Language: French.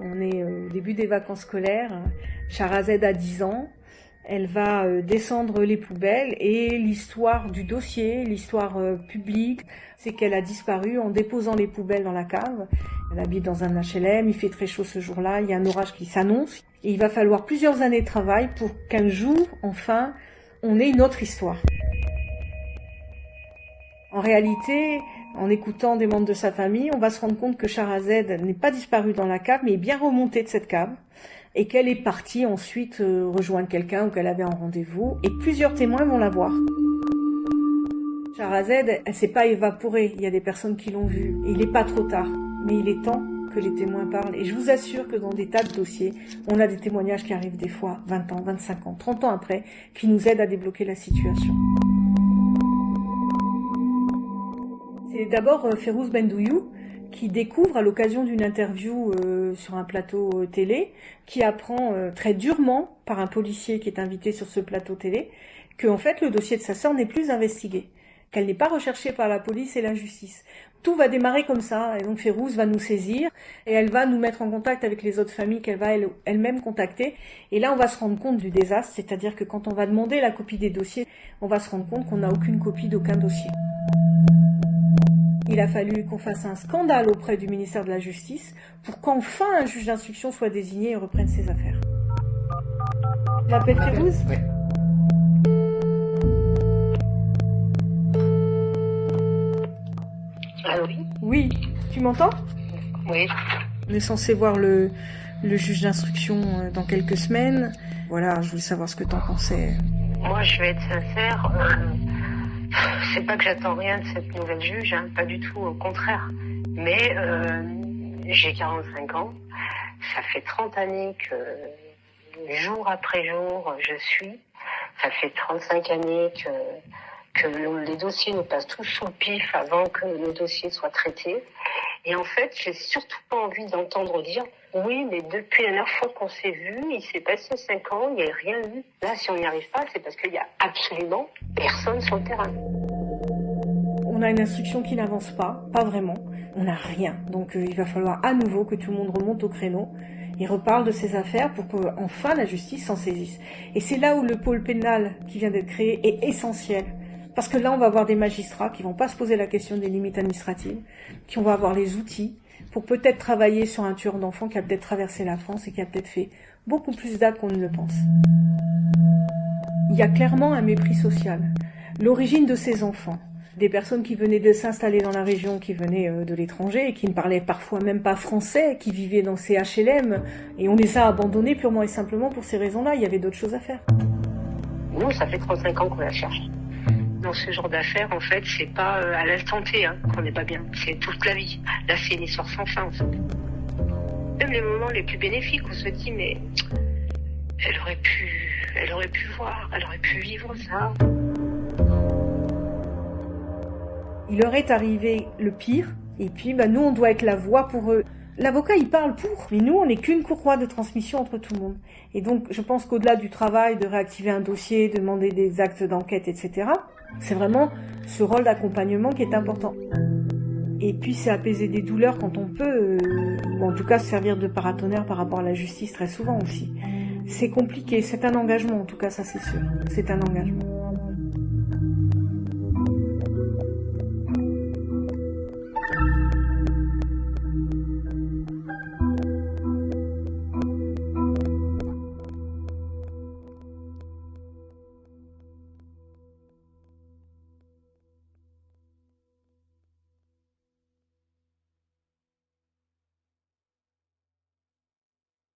On est au début des vacances scolaires. Shahrazed a 10 ans. Elle va descendre les poubelles et l'histoire du dossier, l'histoire publique, c'est qu'elle a disparu en déposant les poubelles dans la cave. Elle habite dans un HLM, il fait très chaud ce jour-là, il y a un orage qui s'annonce. Et il va falloir plusieurs années de travail pour qu'un jour, enfin, on ait une autre histoire. En réalité, en écoutant des membres de sa famille, on va se rendre compte que Shahrazed n'est pas disparue dans la cave, mais est bien remontée de cette cave. Et qu'elle est partie ensuite rejoindre quelqu'un ou qu'elle avait un rendez-vous. Et plusieurs témoins vont la voir. Shahrazed, elle s'est pas évaporée. Il y a des personnes qui l'ont vue. Et il n'est pas trop tard. Mais il est temps que les témoins parlent. Et je vous assure que dans des tas de dossiers, on a des témoignages qui arrivent des fois 20 ans, 25 ans, 30 ans après, qui nous aident à débloquer la situation. C'est d'abord Férouz Bendouyou qui découvre à l'occasion d'une interview sur un plateau télé, qui apprend très durement par un policier qui est invité sur ce plateau télé, que en fait le dossier de sa sœur n'est plus investigué, qu'elle n'est pas recherchée par la police et la justice. Tout va démarrer comme ça, et donc Férouz va nous saisir, et elle va nous mettre en contact avec les autres familles qu'elle va elle-même contacter, et là on va se rendre compte du désastre, c'est-à-dire que quand on va demander la copie des dossiers, on va se rendre compte qu'on n'a aucune copie d'aucun dossier. Il a fallu qu'on fasse un scandale auprès du ministère de la Justice pour qu'enfin un juge d'instruction soit désigné et reprenne ses affaires. Tu m'appelles Férouz ? Oui. Ah oui ? Oui. Tu m'entends ? Oui. On est censé voir le juge d'instruction dans quelques semaines. Voilà, je voulais savoir ce que t'en pensais. Moi, je vais être sincère. C'est pas que j'attends rien de cette nouvelle juge, hein, pas du tout, au contraire. Mais j'ai 45 ans. Ça fait 30 années que jour après jour, je suis. Ça fait 35 années que les dossiers nous passent tous sous le pif avant que le dossier soit traité. Et en fait, j'ai surtout pas envie d'entendre dire « Oui, mais depuis la dernière fois qu'on s'est vu, il s'est passé 5 ans, il n'y a rien eu. » Là, si on n'y arrive pas, c'est parce qu'il y a absolument personne sur le terrain. On a une instruction qui n'avance pas vraiment. On n'a rien. Donc il va falloir à nouveau que tout le monde remonte au créneau et reparle de ces affaires pour qu'enfin la justice s'en saisisse. Et c'est là où le pôle pénal qui vient d'être créé est essentiel. Parce que là, on va avoir des magistrats qui vont pas se poser la question des limites administratives, qui vont avoir les outils pour peut-être travailler sur un tueur d'enfants qui a peut-être traversé la France et qui a peut-être fait beaucoup plus d'actes qu'on ne le pense. Il y a clairement un mépris social. L'origine de ces enfants, des personnes qui venaient de s'installer dans la région, qui venaient de l'étranger et qui ne parlaient parfois même pas français, qui vivaient dans ces HLM, et on les a abandonnés purement et simplement pour ces raisons-là. Il y avait d'autres choses à faire. Nous, ça fait 35 ans qu'on la cherche. Dans ce genre d'affaires, en fait, c'est pas à l'instant T qu'on n'est pas bien. C'est toute la vie. Là, c'est une histoire sans fin, en fait. Même les moments les plus bénéfiques, on se dit, mais elle aurait pu voir, elle aurait pu vivre ça. Il leur est arrivé le pire, et puis nous, on doit être la voix pour eux. L'avocat, il parle pour, mais nous, on n'est qu'une courroie de transmission entre tout le monde. Et donc, je pense qu'au-delà du travail de réactiver un dossier, de demander des actes d'enquête, etc., c'est vraiment ce rôle d'accompagnement qui est important. Et puis, c'est apaiser des douleurs quand on peut, ou en tout cas servir de paratonnerre par rapport à la justice très souvent aussi. C'est compliqué, c'est un engagement, en tout cas, ça c'est sûr. C'est un engagement.